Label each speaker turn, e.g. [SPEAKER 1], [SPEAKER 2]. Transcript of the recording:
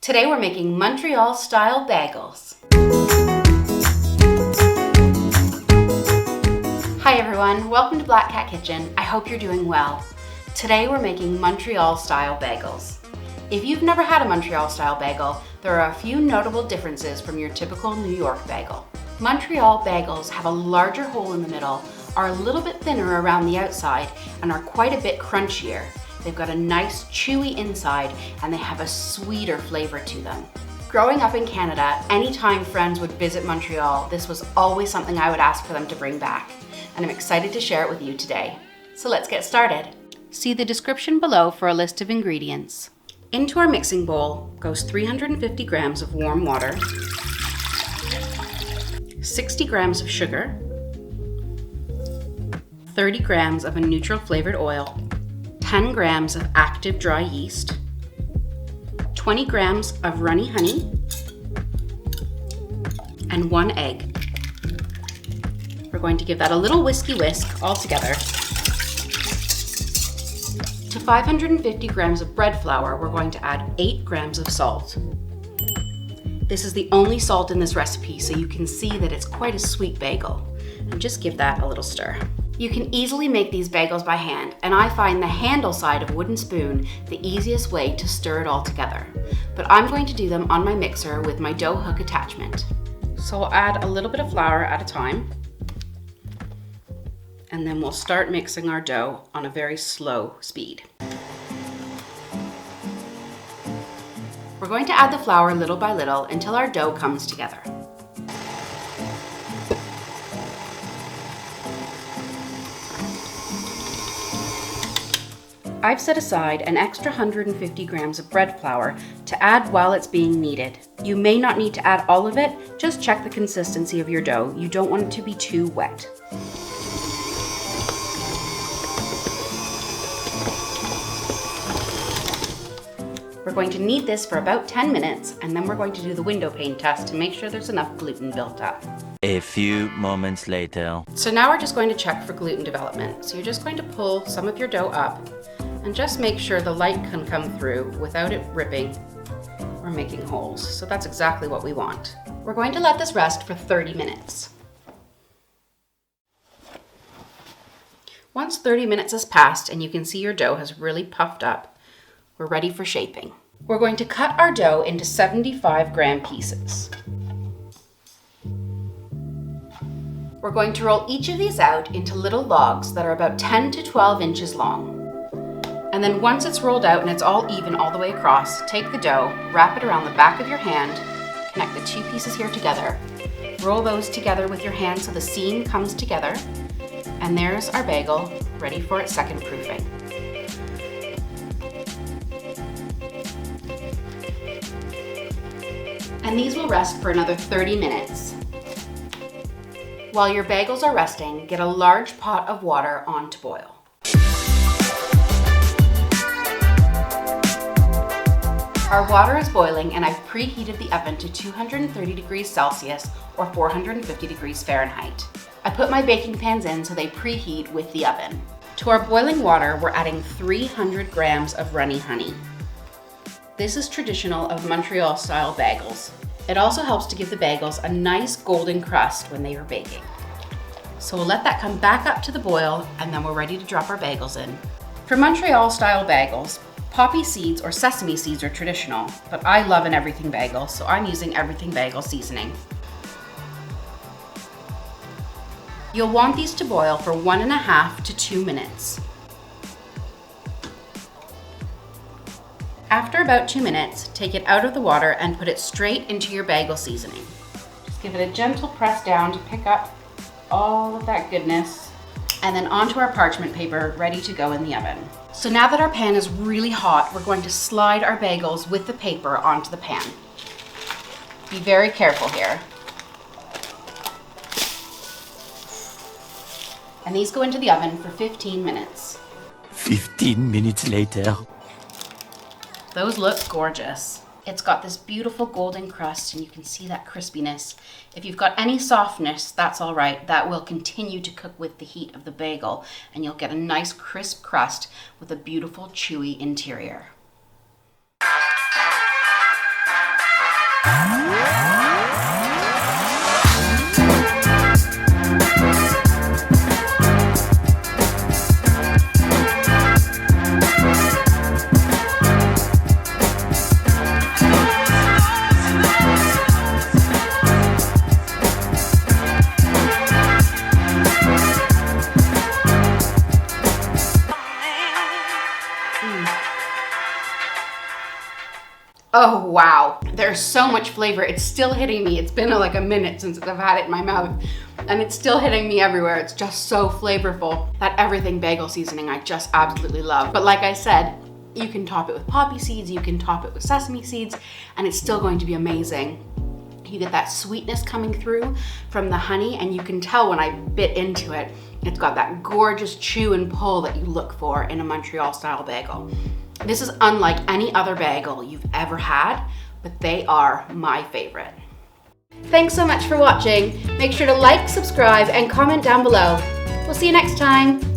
[SPEAKER 1] Today we're making Montreal style bagels. Hi everyone, welcome to Black Cat Kitchen. I hope you're doing well. Today we're making Montreal style bagels. If you've never had a Montreal style bagel, there are a few notable differences from your typical New York bagel. Montreal bagels have a larger hole in the middle, are a little bit thinner around the outside, and are quite a bit crunchier. They've got a nice chewy inside and they have a sweeter flavor to them. Growing up in Canada, anytime friends would visit Montreal, this was always something I would ask for them to bring back. And I'm excited to share it with you today. So let's get started. See the description below for a list of ingredients. Into our mixing bowl goes 350 grams of warm water, 60 grams of sugar, 30 grams of a neutral flavored oil, 10 grams of active dry yeast, 20 grams of runny honey, and 1 egg. We're going to give that a little whisk all together. To 550 grams of bread flour, we're going to add 8 grams of salt. This is the only salt in this recipe, so you can see that it's quite a sweet bagel. And just give that a little stir. You can easily make these bagels by hand, and I find the handle side of a wooden spoon the easiest way to stir it all together. But I'm going to do them on my mixer with my dough hook attachment. So we'll add a little bit of flour at a time, and then we'll start mixing our dough on a very slow speed. We're going to add the flour little by little until our dough comes together. I've set aside an extra 150 grams of bread flour to add while it's being kneaded. You may not need to add all of it, just check the consistency of your dough. You don't want it to be too wet. We're going to knead this for about 10 minutes, and then we're going to do the window pane test to make sure there's enough gluten built up.
[SPEAKER 2] A few moments later.
[SPEAKER 1] So now we're just going to check for gluten development. So you're just going to pull some of your dough up and just make sure the light can come through without it ripping or making holes. So that's exactly what we want. We're going to let this rest for 30 minutes. Once 30 minutes has passed and you can see your dough has really puffed up, we're ready for shaping. We're going to cut our dough into 75-gram pieces. We're going to roll each of these out into little logs that are about 10 to 12 inches long. And then once it's rolled out and it's all even all the way across, take the dough, wrap it around the back of your hand, connect the two pieces here together, roll those together with your hand so the seam comes together, and there's our bagel ready for its second proofing. And these will rest for another 30 minutes. While your bagels are resting, get a large pot of water on to boil. Our water is boiling and I've preheated the oven to 230 degrees Celsius or 450 degrees Fahrenheit. I put my baking pans in so they preheat with the oven. To our boiling water, we're adding 300 grams of runny honey. This is traditional of Montreal style bagels. It also helps to give the bagels a nice golden crust when they are baking. So we'll let that come back up to the boil and then we're ready to drop our bagels in. For Montreal style bagels, poppy seeds or sesame seeds are traditional, but I love an everything bagel, so I'm using everything bagel seasoning. You'll want these to boil for 1.5 to 2 minutes. After about 2 minutes, take it out of the water and put it straight into your bagel seasoning. Just give it a gentle press down to pick up all of that goodness, and then onto our parchment paper, ready to go in the oven. So now that our pan is really hot, we're going to slide our bagels with the paper onto the pan. Be very careful here. And these go into the oven for 15 minutes.
[SPEAKER 2] 15 minutes later.
[SPEAKER 1] Those look gorgeous. It's got this beautiful golden crust and you can see that crispiness. If you've got any softness, that's all right. That will continue to cook with the heat of the bagel and you'll get a nice crisp crust with a beautiful chewy interior. Oh wow, there's so much flavor. It's still hitting me. It's been like a minute since I've had it in my mouth and it's still hitting me everywhere. It's just so flavorful. That everything bagel seasoning I just absolutely love. But like I said, you can top it with poppy seeds, you can top it with sesame seeds, and it's still going to be amazing. You get that sweetness coming through from the honey, and you can tell when I bit into it, it's got that gorgeous chew and pull that you look for in a Montreal style bagel. This is unlike any other bagel you've ever had, but they are my favorite. Thanks so much for watching. Make sure to like, subscribe, and comment down below. We'll see you next time.